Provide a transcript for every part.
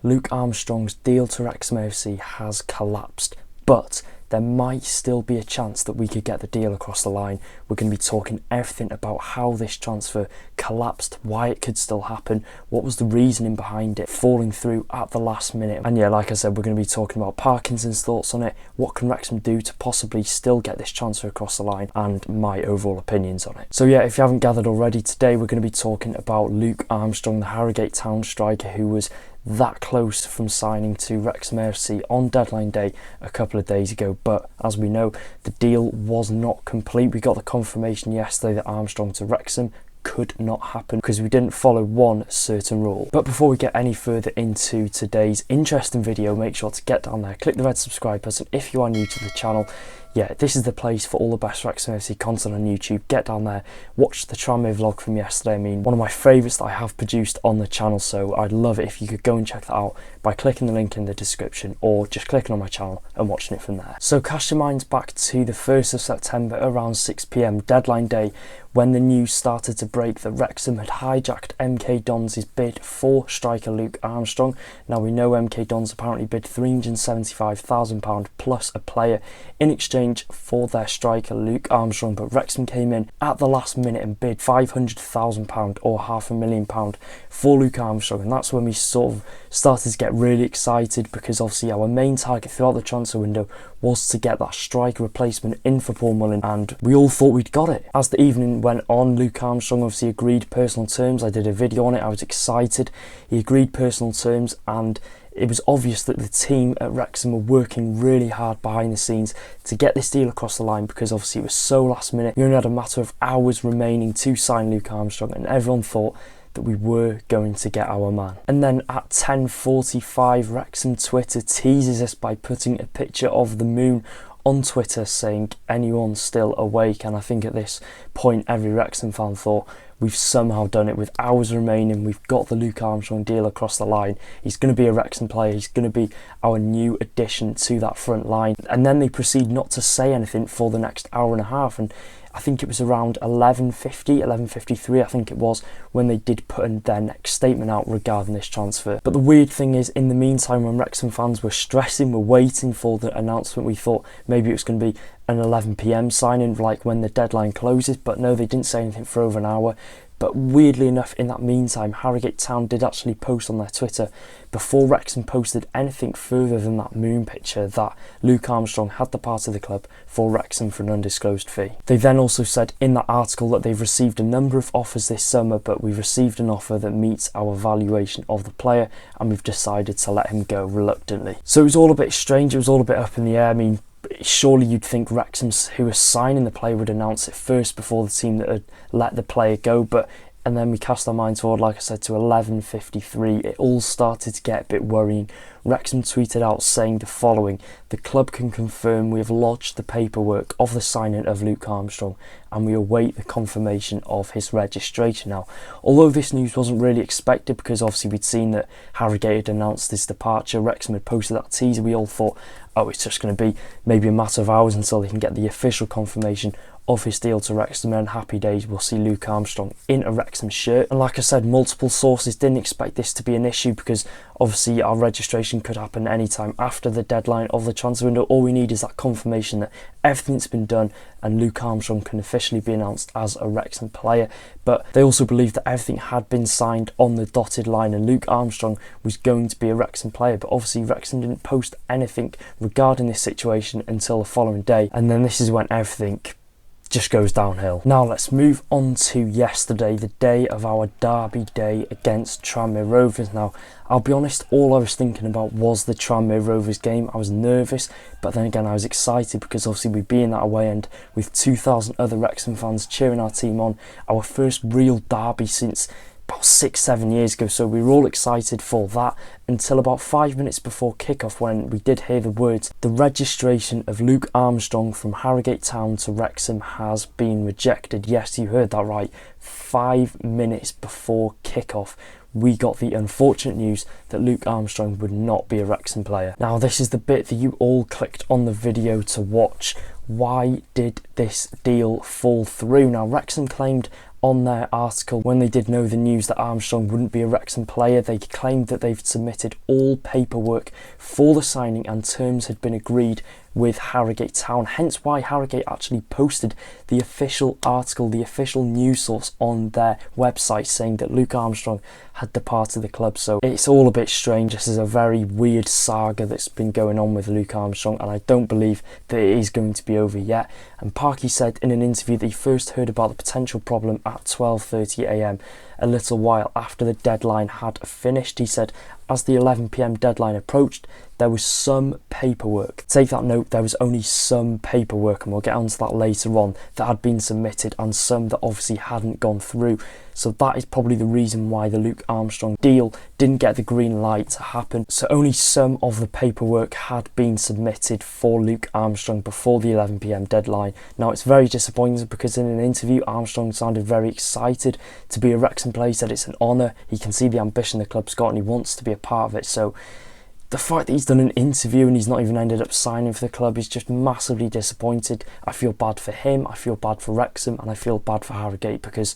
Luke Armstrong's deal to Wrexham AFC has collapsed, but there might still be a chance that we could get the deal across the line. We're going to be talking everything about how this transfer collapsed, why it could still happen, what was the reasoning behind it falling through at the last minute. And yeah, like I said, we're going to be talking about Parkinson's thoughts on it, what can Wrexham do to possibly still get this transfer across the line, and my overall opinions on it. So yeah, if you haven't gathered already, today we're going to be talking about Luke Armstrong, the Harrogate Town striker who was that close from signing to Wrexham AFC on deadline day a couple of days ago, but as we know, the deal was not complete. We got the confirmation yesterday that Armstrong to Wrexham could not happen because we didn't follow one certain rule. But before we get any further into today's interesting video, make sure to get down there, click the red subscribe button if you are new to the channel. Yeah, this is the place for all the best Wrexham AFC content on YouTube. Get down there, watch the tramway vlog from yesterday. I mean, one of my favourites that I have produced on the channel, so I'd love it if you could go and check that out by clicking the link in the description or just clicking on my channel and watching it from there. So cast your minds back to the 1st of September around 6 PM, deadline day, when the news started to break that Wrexham had hijacked MK Dons' bid for striker Luke Armstrong. Now we know MK Dons apparently bid £375,000 plus a player in exchange for their striker Luke Armstrong, but Wrexham came in at the last minute and bid £500,000 or £500,000 for Luke Armstrong, and that's when we sort of started to get really excited, because obviously our main target throughout the transfer window was to get that striker replacement in for Paul Mullin, and we all thought we'd got it. As the evening went on, Luke Armstrong obviously agreed personal terms. I did a video on it, I was excited. He agreed personal terms, and it was obvious that the team at Wrexham were working really hard behind the scenes to get this deal across the line, because obviously it was so last minute. We only had a matter of hours remaining to sign Luke Armstrong, and everyone thought that we were going to get our man. And then at 10:45, Wrexham Twitter teases us by putting a picture of the moon on Twitter saying, anyone still awake? And I think at this point every Wrexham fan thought, we've somehow done it. With hours remaining, we've got the Luke Armstrong deal across the line. He's going to be a Wrexham player, he's going to be our new addition to that front line. And then they proceed not to say anything for the next hour and a half, and I think it was around 11:53 I think it was, when they did put their next statement out regarding this transfer. But the weird thing is, in the meantime, when Wrexham fans were stressing, were waiting for the announcement, we thought maybe it was going to be an 11 PM signing, like when the deadline closes, but no, they didn't say anything for over an hour. But weirdly enough, in that meantime, Harrogate Town did actually post on their Twitter, before Wrexham posted anything further than that moon picture, that Luke Armstrong had departed the club for Wrexham for an undisclosed fee. They then also said in that article that they've received a number of offers this summer, but we've received an offer that meets our valuation of the player, and we've decided to let him go reluctantly. So it was all a bit strange, it was all a bit up in the air. I mean, surely you'd think Wrexham, who are signing the player, would announce it first before the team that had let the player go. And then we cast our minds forward, like I said, to 11:53. It all started to get a bit worrying. Wrexham tweeted out saying the following: the club can confirm we have lodged the paperwork of the signing of Luke Armstrong, and we await the confirmation of his registration. Now, although this news wasn't really expected, because obviously we'd seen that Harrogate had announced his departure, Wrexham had posted that teaser, we all thought, oh, it's just going to be maybe a matter of hours until they can get the official confirmation of his deal to Wrexham, and happy days, we'll see Luke Armstrong in a Wrexham shirt. And like I said, multiple sources didn't expect this to be an issue, because obviously our registration could happen anytime after the deadline of the transfer window. All we need is that confirmation that everything's been done and Luke Armstrong can officially be announced as a Wrexham player. But they also believed that everything had been signed on the dotted line and Luke Armstrong was going to be a Wrexham player. But obviously Wrexham didn't post anything regarding this situation until the following day, and then this is when everything just goes downhill. Now let's move on to yesterday, the day of our derby day against Tranmere Rovers. Now, I'll be honest, all I was thinking about was the Tranmere Rovers game. I was nervous, but then again I was excited, because obviously we'd be in that away end with 2,000 other Wrexham fans cheering our team on. Our first real derby since about 6-7 years ago, so we were all excited for that, until about 5 minutes before kickoff, when we did hear the words: the registration of Luke Armstrong from Harrogate Town to Wrexham has been rejected. Yes, you heard that right. 5 minutes before kickoff, we got the unfortunate news that Luke Armstrong would not be a Wrexham player. Now, this is the bit that you all clicked on the video to watch. Why did this deal fall through? Now, Wrexham claimed on their article, when they did know the news that Armstrong wouldn't be a Wrexham player, they claimed that they've submitted all paperwork for the signing and terms had been agreed with Harrogate Town, hence why Harrogate actually posted the official article, the official news source on their website saying that Luke Armstrong had departed the club. So it's all a bit strange. This is a very weird saga that's been going on with Luke Armstrong, and I don't believe that it is going to be over yet. And Parky said in an interview that he first heard about the potential problem at 12:30 a.m, a little while after the deadline had finished. He said as the 11 p.m. deadline approached, there was some paperwork. Take that note, there was only some paperwork, and we'll get onto that later on, that had been submitted and some that obviously hadn't gone through. So that is probably the reason why the Luke Armstrong deal didn't get the green light to happen. So only some of the paperwork had been submitted for Luke Armstrong before the 11 p.m. deadline. Now it's very disappointing because in an interview Armstrong sounded very excited to be a Wrexham player. He said it's an honour, he can see the ambition the club's got and he wants to be a part of it. So the fact that he's done an interview and he's not even ended up signing for the club is just massively disappointed. I feel bad for him, I feel bad for Wrexham, and I feel bad for Harrogate because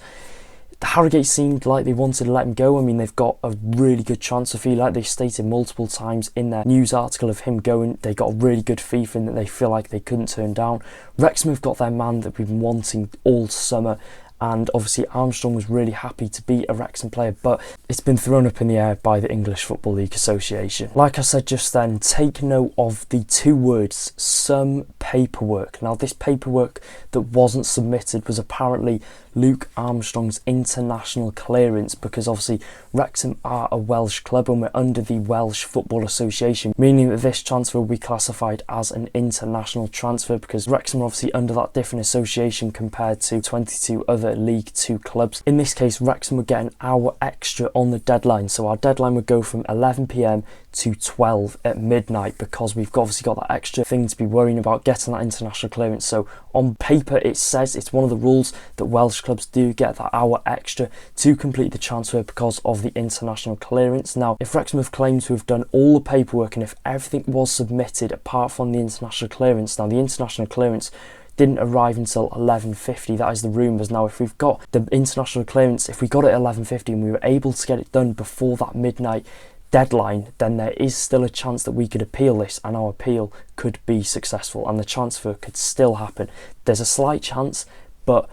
Harrogate seemed like they wanted to let him go. I mean, they've got a really good transfer fee, like they stated multiple times in their news article of him going. They got a really good fee for him that they feel like they couldn't turn down. Wrexham have got their man that we've been wanting all summer, and obviously Armstrong was really happy to be a Wrexham player, but it's been thrown up in the air by the English Football League Association. Like I said just then, take note of the two words, some paperwork. Now this paperwork that wasn't submitted was apparently Luke Armstrong's international clearance, because obviously Wrexham are a Welsh club and we're under the Welsh Football Association, meaning that this transfer will be classified as an international transfer because Wrexham are obviously under that different association compared to 22 other League 2 clubs. In this case, Wrexham would get an hour extra on the deadline, so our deadline would go from 11 p.m. to 12 at midnight because we've obviously got that extra thing to be worrying about, getting that international clearance. So on paper it says it's one of the rules that Welsh clubs do get that hour extra to complete the transfer because of the international clearance. Now if Wrexham have claimed to have done all the paperwork and if everything was submitted apart from the international clearance, now the international clearance didn't arrive until 11:50, that is the rumours. Now if we've got the international clearance, if we got it at 11:50 and we were able to get it done before that midnight deadline, then there is still a chance that we could appeal this and our appeal could be successful and the transfer could still happen. There's a slight chance, but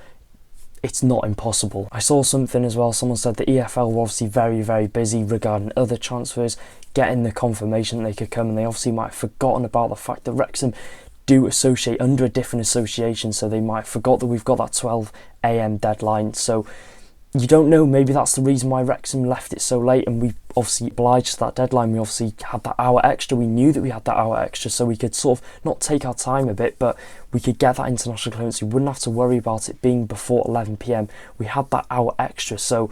it's not impossible. I saw something as well, someone said the EFL were obviously very busy regarding other transfers, getting the confirmation that they could come, and they obviously might have forgotten about the fact that Wrexham do associate under a different association, so they might have forgot that we've got that 12 a.m. deadline. So you don't know, maybe that's the reason why Wrexham left it so late, and we obviously obliged to that deadline. We obviously had that hour extra, we knew that we had that hour extra, so we could sort of not take our time a bit, but we could get that international clearance. We wouldn't have to worry about it being before 11 p.m. We had that hour extra, so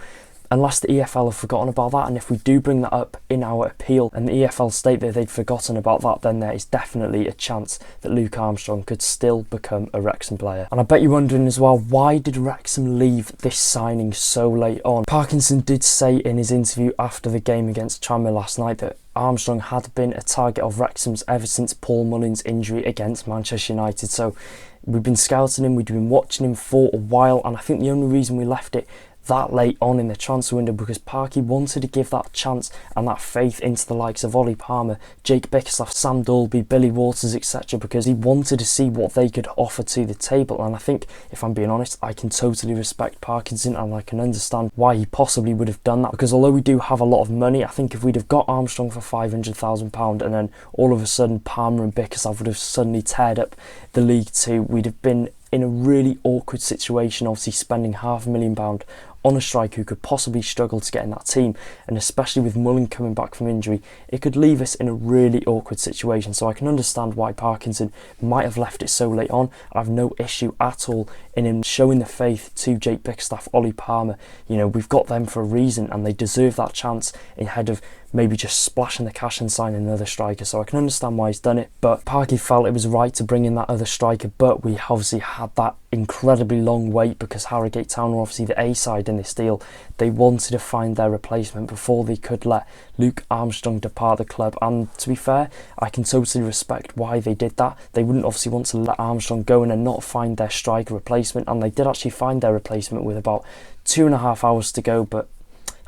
unless the EFL have forgotten about that, and if we do bring that up in our appeal and the EFL state that they'd forgotten about that, then there is definitely a chance that Luke Armstrong could still become a Wrexham player. And I bet you're wondering as well, why did Wrexham leave this signing so late on? Parkinson did say in his interview after the game against Tranmere last night that Armstrong had been a target of Wrexham's ever since Paul Mullin's injury against Manchester United. So we've been scouting him, we've been watching him for a while, and I think the only reason we left it that late on in the transfer window because Parky wanted to give that chance and that faith into the likes of Ollie Palmer, Jake Bickerstaff, Sam Dolby, Billy Waters, etc., because he wanted to see what they could offer to the table. And I think, if I'm being honest, I can totally respect Parkinson and I can understand why he possibly would have done that, because although we do have a lot of money, I think if we'd have got Armstrong for £500,000 and then all of a sudden Palmer and Bickerstaff would have suddenly teared up the League Two, we'd have been in a really awkward situation, obviously spending £500,000 on a striker who could possibly struggle to get in that team, and especially with Mullin coming back from injury, it could leave us in a really awkward situation. So I can understand why Parkinson might have left it so late on. I have no issue at all in him showing the faith to Jake Bickerstaff, Ollie Palmer. You know, we've got them for a reason and they deserve that chance instead of maybe just splashing the cash and signing another striker. So I can understand why he's done it, but Parky felt it was right to bring in that other striker, but we obviously had that incredibly long wait because Harrogate Town were obviously the A side in this deal. They wanted to find their replacement before they could let Luke Armstrong depart the club, and to be fair, I can totally respect why they did that. They wouldn't obviously want to let Armstrong go in and not find their striker replacement, and they did actually find their replacement with about 2.5 hours to go, but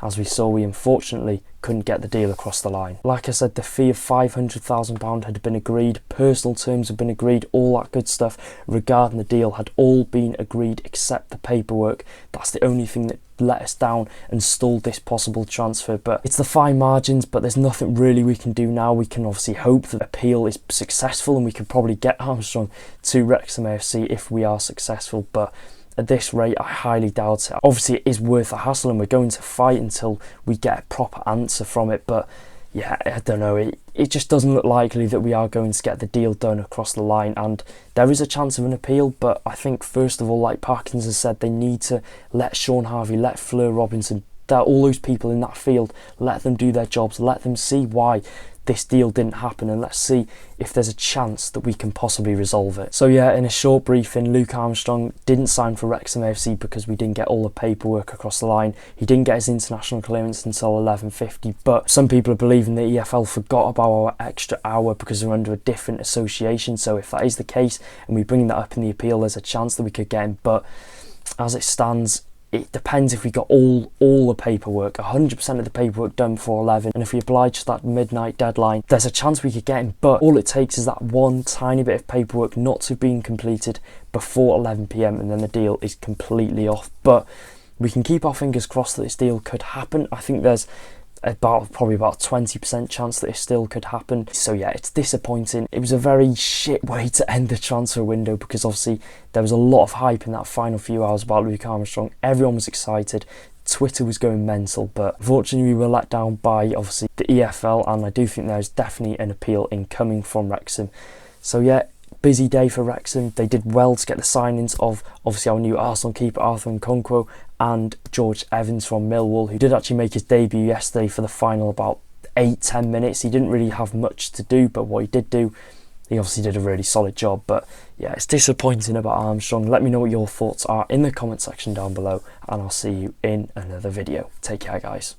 as we saw, we unfortunately couldn't get the deal across the line. Like I said, the fee of £500,000 had been agreed, personal terms had been agreed, all that good stuff regarding the deal had all been agreed except the paperwork. That's the only thing that let us down and stalled this possible transfer. But it's the fine margins, but there's nothing really we can do now. We can obviously hope that the appeal is successful and we can probably get Armstrong to Wrexham AFC if we are successful, but at this rate, I highly doubt it. Obviously, it is worth a hassle and we're going to fight until we get a proper answer from it. But yeah, I don't know. It just doesn't look likely that we are going to get the deal done across the line. And there is a chance of an appeal. But I think, first of all, like Parkinson said, they need to let Sean Harvey, let Fleur Robinson, all those people in that field, let them do their jobs. Let them see why this deal didn't happen, and let's see if there's a chance that we can possibly resolve it. So yeah, in a short briefing, Luke Armstrong didn't sign for Wrexham AFC because we didn't get all the paperwork across the line. He didn't get his international clearance until 11:50, but some people are believing the EFL forgot about our extra hour because we're under a different association. So if that is the case and we bring that up in the appeal, there's a chance that we could get him, but as it stands, it depends if we got all the paperwork, 100% of the paperwork done before 11, and if we oblige to that midnight deadline, there's a chance we could get him. But all it takes is that one tiny bit of paperwork not to have been completed before 11 PM, and then the deal is completely off. But we can keep our fingers crossed that this deal could happen. I think there's probably about a 20% chance that it still could happen. So yeah, it's disappointing. It was a very shit way to end the transfer window because obviously there was a lot of hype in that final few hours about Luke Armstrong. Everyone was excited. Twitter was going mental, but unfortunately we were let down by obviously the EFL, and I do think there's definitely an appeal incoming from Wrexham. So yeah, busy day for Wrexham. They did well to get the signings of obviously our new Arsenal keeper Arthur Nkonkwo and George Evans from Millwall, who did actually make his debut yesterday for the final about 8-10 minutes. He didn't really have much to do, but what he did do, he obviously did a really solid job. But yeah, it's disappointing about Armstrong. Let me know what your thoughts are in the comment section down below, and I'll see you in another video. Take care, guys.